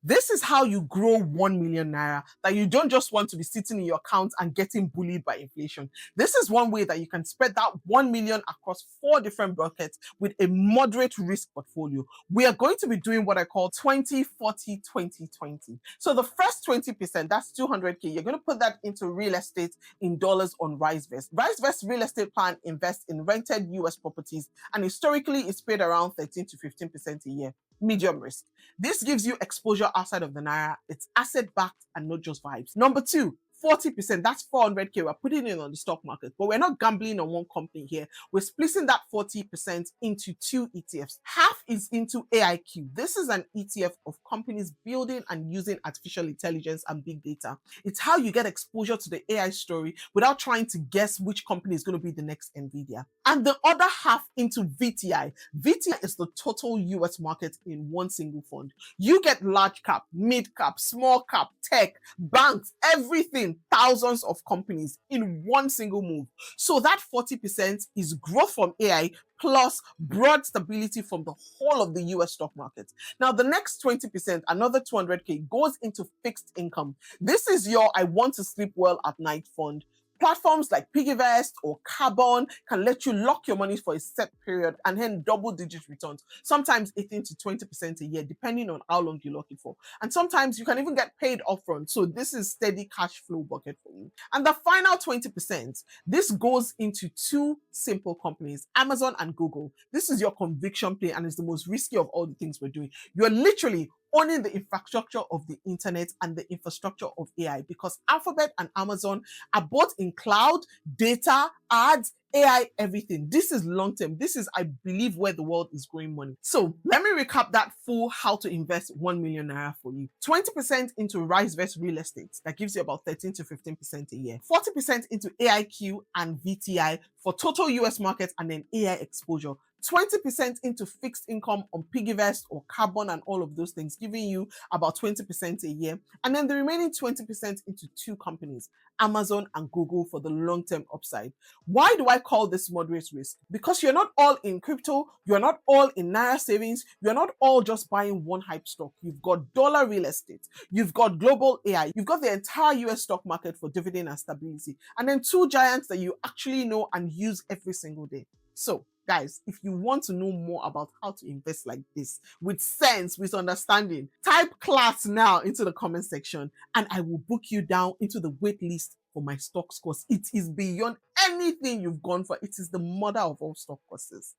This is how you grow 1 million naira, that you don't just want to be sitting in your account and getting bullied by inflation. This is one way that you can spread that 1 million across 4 different buckets with a moderate risk portfolio. We are going to be doing what I call 20, 40, 20, 20. So the first 20%, that's 200K, you're going to put that into real estate in dollars on Risevest. Risevest Real Estate Plan invests in rented US properties, and historically it's paid around 13 to 15% a year. Medium risk. This gives you exposure outside of the Naira. It's asset backed and not just vibes. Number 2, 40%, that's 400K. We're putting it on the stock market, but we're not gambling on one company here. We're splitting that 40% into 2 ETFs. Half is into AIQ. This is an ETF of companies building and using artificial intelligence and big data. It's how you get exposure to the AI story without trying to guess which company is going to be the next Nvidia. And the other half into VTI. VTI is the total US market in one single fund. You get large cap, mid cap, small cap, tech, banks, everything, thousands of companies in one single move. So that 40% is growth from AI plus broad stability from the whole of the US stock market. Now, the next 20%, another 200K, goes into fixed income. This is your I want to sleep well at night fund. Platforms like PiggyVest or Carbon can let you lock your money for a set period and then double-digit returns, sometimes 18 to 20% a year, depending on how long you lock it for. And sometimes you can even get paid upfront. So this is steady cash flow bucket for you. And the final 20%, this goes into 2 simple companies, Amazon and Google. This is your conviction play and it's the most risky of all the things we're doing. You're literally owning the infrastructure of the internet and the infrastructure of AI, because Alphabet and Amazon are both in cloud, data, ads, AI, everything. This is long term. This is, I believe, where the world is going money. So let me recap that full how to invest 1 million naira for you. 20% into Risevest Real Estate. That gives you about 13 to 15% a year. 40% into AIQ and VTI for total US market and then AI exposure. 20% into fixed income on PiggyVest or Carbon and all of those things, giving you about 20% a year. And then the remaining 20% into 2 companies, Amazon and Google, for the long-term upside. Why do I call this moderate risk? Because you're not all in crypto, you're not all in Naira savings, you're not all just buying one hype stock. You've got dollar real estate, you've got global AI, you've got the entire US stock market for dividend and stability, and then 2 giants that you actually know and use every single day. So, guys, if you want to know more about how to invest like this, with sense, with understanding, type class now into the comment section and I will book you down into the wait list for my stocks course. It is beyond anything you've gone for. It is the mother of all stock courses.